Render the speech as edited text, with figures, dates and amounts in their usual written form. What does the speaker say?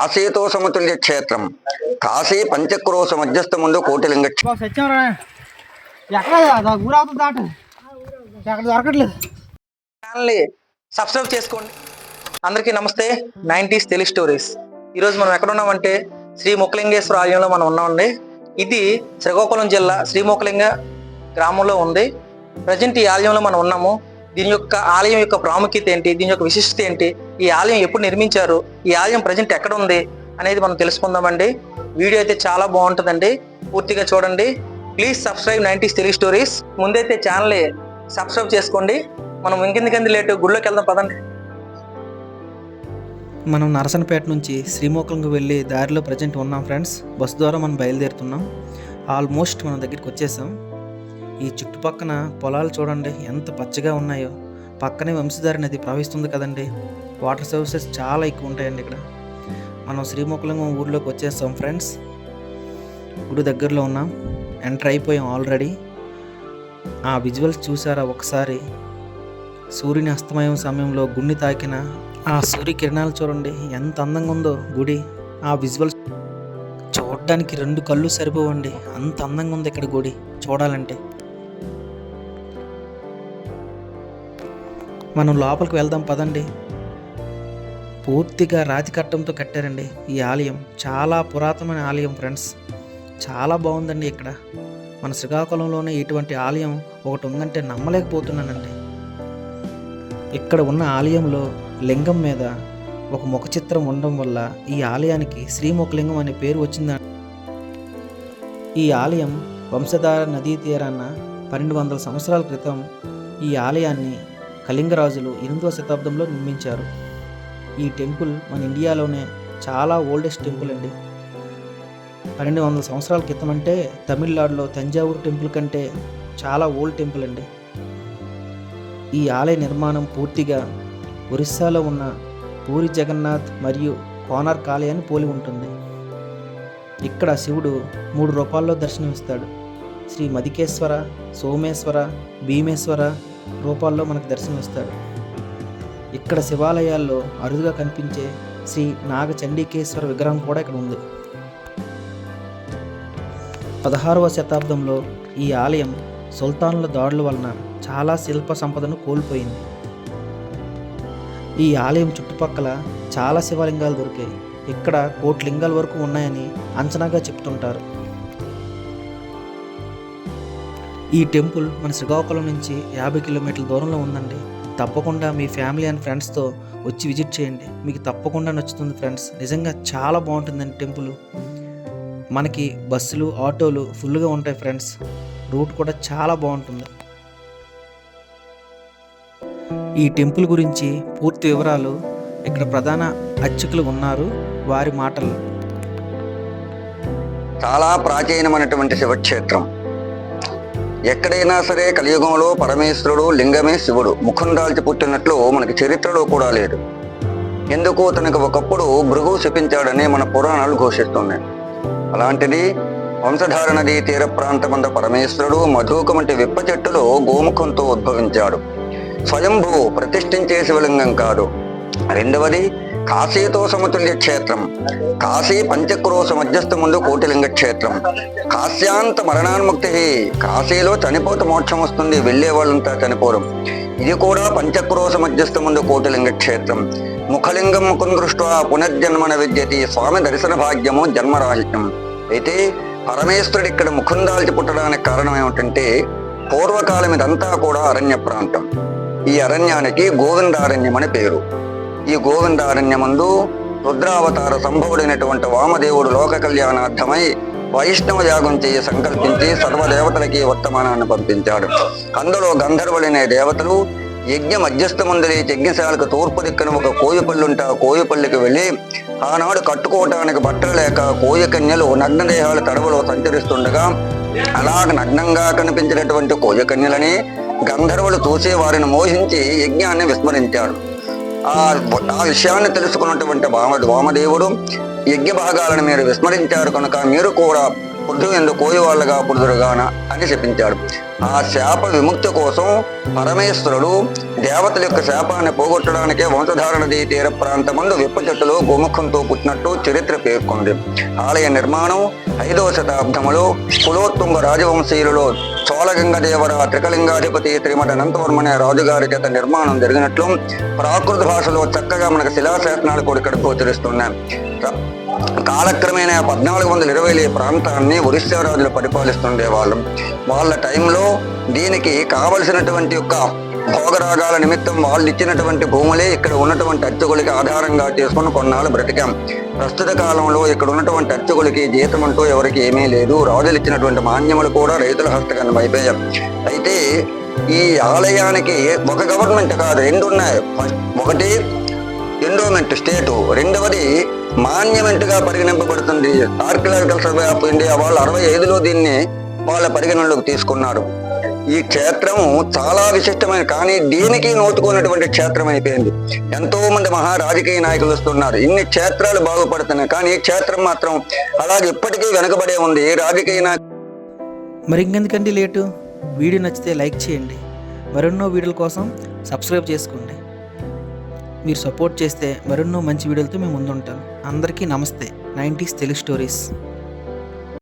కాశీతో సమతుల్య క్షేత్రం. కాశీ పంచక్రోశ మధ్యస్థ ముందు కోటిలింగ ఛానల్ని సబ్స్క్రైబ్ చేసుకోండి. అందరికీ నమస్తే. 90s Telugu stories. ఈరోజు మనం ఎక్కడ ఉన్నామంటే శ్రీ ముఖలింగేశ్వర ఆలయంలో మనం ఉన్నామండి. ఇది శ్రీకాకుళం జిల్లా శ్రీముఖలింగ గ్రామంలో ఉంది. ప్రజెంట్ ఈ ఆలయంలో మనం ఉన్నాము. దీని యొక్క ఆలయం యొక్క ప్రాముఖ్యత ఏంటి, దీని యొక్క విశిష్టత ఏంటి, ఈ ఆలయం ఎప్పుడు నిర్మించారు, ఈ ఆలయం ప్రజెంట్ ఎక్కడ ఉంది అనేది మనం తెలుసుకుందామండి. వీడియో అయితే చాలా బాగుంటుందండి, పూర్తిగా చూడండి. Please subscribe 90s Telugu stories. ముందైతే ఛానల్ని సబ్స్క్రైబ్ చేసుకోండి. మనం ఇంకెందుకంది లేటు గుళ్ళోకి వెళ్దాం పదండి. మనం నరసనపేట నుంచి శ్రీముఖలింగం వెళ్ళి దారిలో ప్రజెంట్ ఉన్నాం ఫ్రెండ్స్. బస్సు ద్వారా మనం బయలుదేరుతున్నాం. ఆల్మోస్ట్ మన దగ్గరికి వచ్చేసాం. ఈ చుట్టుపక్కన పొలాలు చూడండి ఎంత పచ్చగా ఉన్నాయో. పక్కనే వంశధార నది ప్రవహిస్తుంది కదండి. వాటర్ సోర్సెస్ చాలా ఎక్కువ ఉంటాయండి ఇక్కడ. మనం శ్రీముఖలింగం ఊర్లోకి వచ్చేసాం ఫ్రెండ్స్. గుడి దగ్గరలో ఉన్నాం, ఎంటర్ అయిపోయాం ఆల్రెడీ. ఆ విజువల్స్ చూసారా ఒకసారి? సూర్యుని అస్తమయం సమయంలో గుండె తాకిన ఆ సూర్యకిరణాలు చూడండి ఎంత అందంగా ఉందో గుడి. ఆ విజువల్స్ చూడడానికి 2 కళ్ళు సరిపోవండి, అంత అందంగా ఉంది ఇక్కడ గుడి చూడాలంటే. మనం లోపలికి వెళ్దాం పదండి. పూర్తిగా రాతి కట్టంతో కట్టారండి ఈ ఆలయం. చాలా పురాతనమైన ఆలయం ఫ్రెండ్స్. చాలా బాగుందండి ఇక్కడ. మన శ్రీకాకుళంలోనే ఇటువంటి ఆలయం ఒకటి ఉందంటే నమ్మలేకపోతున్నానండి. ఇక్కడ ఉన్న ఆలయంలో లింగం మీద ఒక ముఖ చిత్రం ఉండడం వల్ల ఈ ఆలయానికి శ్రీముఖలింగం అనే పేరు వచ్చిందండి. ఈ ఆలయం వంశధార నదీ తీరాన 1200 సంవత్సరాల క్రితం ఈ ఆలయాన్ని కళింగరాజులు 8వ శతాబ్దంలో నిర్మించారు. ఈ టెంపుల్ మన ఇండియాలోనే చాలా ఓల్డెస్ట్ టెంపుల్ అండి. 1200 సంవత్సరాల క్రితం అంటే తమిళనాడులో తంజావూరు టెంపుల్ కంటే చాలా ఓల్డ్ టెంపుల్ అండి. ఈ ఆలయ నిర్మాణం పూర్తిగా ఒరిస్సాలో ఉన్న పూరి జగన్నాథ్ మరియు కోనార్క్ ఆలయాన్ని పోలి ఉంటుంది. ఇక్కడ శివుడు 3 రూపాల్లో దర్శనమిస్తాడు. శ్రీ మదికేశ్వర, సోమేశ్వర, భీమేశ్వర రూపాల్లో మనకు దర్శనమిస్తాడు. ఇక్కడ శివాలయాల్లో అరుదుగా కనిపించే శ్రీ నాగచండికేశ్వర విగ్రహం కూడా ఇక్కడ ఉంది. 16వ శతాబ్దంలో ఈ ఆలయం సుల్తానుల దాడుల వలన చాలా శిల్ప సంపదను కోల్పోయింది. ఈ ఆలయం చుట్టుపక్కల చాలా శివలింగాలు దొరికాయి. ఇక్కడ 1 కోటి లింగాల వరకు ఉన్నాయని అంచనాగా చెప్తుంటారు. ఈ టెంపుల్ మన శ్రీకాకుళం నుంచి 50 కిలోమీటర్ల దూరంలో ఉందండి. తప్పకుండా మీ ఫ్యామిలీ అండ్ ఫ్రెండ్స్తో వచ్చి విజిట్ చేయండి, మీకు తప్పకుండా నచ్చుతుంది ఫ్రెండ్స్. నిజంగా చాలా బాగుంటుందండి టెంపుల్. మనకి బస్సులు ఆటోలు ఫుల్గా ఉంటాయి ఫ్రెండ్స్. రూట్ కూడా చాలా బాగుంటుంది. ఈ టెంపుల్ గురించి పూర్తి వివరాలు ఇక్కడ ప్రధాన అర్చకులు ఉన్నారు, వారి మాటలు. చాలా ప్రాచీనమైనటువంటి శివక్షేత్రం. ఎక్కడైనా సరే కలియుగంలో పరమేశ్వరుడు లింగమే శివుడు ముఖం దాల్చి పుట్టినట్లు మనకి చరిత్రలో కూడా లేదు. ఎందుకు తనకు ఒకప్పుడు భృగువు శపించాడని మన పురాణాలు ఘోషిస్తున్నాయి. అలాంటిది వంశధార నదీ తీర ప్రాంతమంద పరమేశ్వరుడు మధుకం వంటి విప్ప చెట్టులో గోముఖంతో ఉద్భవించాడు. స్వయంభూ ప్రతిష్ఠించే శివలింగం కాదు. రెండవది కాశీతో సమతుల్య క్షేత్రం. కాశీ పంచక్రోశ మధ్యస్థ ముందు కోటిలింగ క్షేత్రం. కాశ్యాంత మరణాన్ముక్తి. కాశీలో చనిపోతే మోక్షం వస్తుంది, వెళ్ళే వాళ్ళంతా చనిపోరు. ఇది కూడా పంచక్రోశ మధ్యస్థ ముందు కోటిలింగ క్షేత్రం. ముఖలింగం ముఖం దృష్ట్యా పునర్జన్మన విద్యతి. స్వామి దర్శన భాగ్యము జన్మరాహిత్యం. అయితే పరమేశ్వరుడు ఇక్కడ ముఖం దాల్చి పుట్టడానికి కారణం ఏమిటంటే పూర్వకాలం ఇదంతా కూడా అరణ్య ప్రాంతం. ఈ అరణ్యానికి గోవిందారణ్యం అని పేరు. ఈ గోవిందారణ్యమందు రుద్రావతార సంభవుడైనటువంటి వామదేవుడు లోక కళ్యాణార్థమై వైష్ణవ యాగం చేయి సంకల్పించి సర్వదేవతలకి వర్తమానాన్ని పంపించాడు. అందులో గంధర్వులనే దేవతలు యజ్ఞ మధ్యస్థ ముందరి యజ్ఞశాలకు తూర్పు దిక్కున ఒక కోయిపల్లుంటే ఆ కోయిపల్లికి వెళ్ళి ఆనాడు కట్టుకోవటానికి బట్టలు లేక కోయకన్యలు నగ్నదేహాలు తడవలో సంచరిస్తుండగా అలాగ నగ్నంగా కనిపించినటువంటి కోయకన్యలని గంధర్వులు చూసి వారిని మోహించి యజ్ఞాన్ని విస్మరించాడు. ఆ విషయాన్ని తెలుసుకున్నటువంటి వామదేవుడు యజ్ఞ భాగాలను మీరు విస్మరించారు కనుక మీరు కూడా పుట్టు ఎందు కోయి వాళ్ళగా పుడుదురుగాన అని చెప్పించాడు. ఆ శాప విముక్తి కోసం పరమేశ్వరుడు దేవతల యొక్క శాపాన్ని పోగొట్టడానికే వంశధార నదీ తీర ప్రాంతమందు విప్ప చెట్టులో గోముఖంతో పుట్టినట్టు చరిత్ర పేర్కొంది. ఆలయ నిర్మాణం 5వ శతాబ్దములో కులోత్తుంగ రాజవంశీయులలో చోళగంగదేవర త్రికలింగాధిపతి శ్రీమఠ అనంతవర్మ అనే రాజుగారి చేత నిర్మాణం జరిగినట్లు ప్రాకృత భాషలో చక్కగా మనకు శిలాశాసనాలు కూడా ఇక్కడ గోచరిస్తున్నాయి. కాలక్రమేణా 1420 ఈ ప్రాంతాన్ని ఒరిస్సా రాజులు పరిపాలిస్తుండేవాళ్ళు. వాళ్ళ టైంలో దీనికి కావలసినటువంటి యొక్క భోగరాగాల నిమిత్తం వాళ్ళు ఇచ్చినటువంటి భూములే ఇక్కడ ఉన్నటువంటి అర్చకులకి ఆధారంగా చేసుకుని కొన్నాళ్ళు బ్రతికాం. ప్రస్తుత కాలంలో ఇక్కడ ఉన్నటువంటి అర్చకులకి జీతం అంటూ ఎవరికి ఏమీ లేదు. రాజులు ఇచ్చినటువంటి మాన్యములు కూడా రైతుల హస్తగతం అయిపోయాం. అయితే ఈ ఆలయానికి ఒక గవర్నమెంట్ కాదు, 2 ఉన్నాయి. ఒకటి ఎండోమెంట్ స్టేటు, రెండవది మాన్యమెంట్ గా పరిగణింపబడుతుంది. ఆర్కియలాజికల్ సర్వే ఆఫ్ ఇండియా వాళ్ళు 65లో దీన్ని వాళ్ళ పరిగణనలోకి తీసుకున్నారు. ఈ క్షేత్రము చాలా విశిష్టమైన, కానీ దీనికి నోచుకున్నటువంటి క్షేత్రం అయిపోయింది. ఎంతో మంది రాజకీయ నాయకులు వస్తున్నారు. ఇన్ని క్షేత్రాలు బాగుపడుతున్నాయి, కానీ ఈ క్షేత్రం మాత్రం అలాగే ఇప్పటికీ వెనకబడే ఉంది. ఏ రాజకీయ మరి ఇంకెందుకండి లేటు? వీడియో నచ్చితే లైక్ చేయండి, మరెన్నో వీడియోల కోసం సబ్స్క్రైబ్ చేసుకోండి. మీరు సపోర్ట్ చేస్తే మరెన్నో మంచి వీడియోలతో మేము ముందుంటాను. అందరికీ నమస్తే. 90s Telugu stories.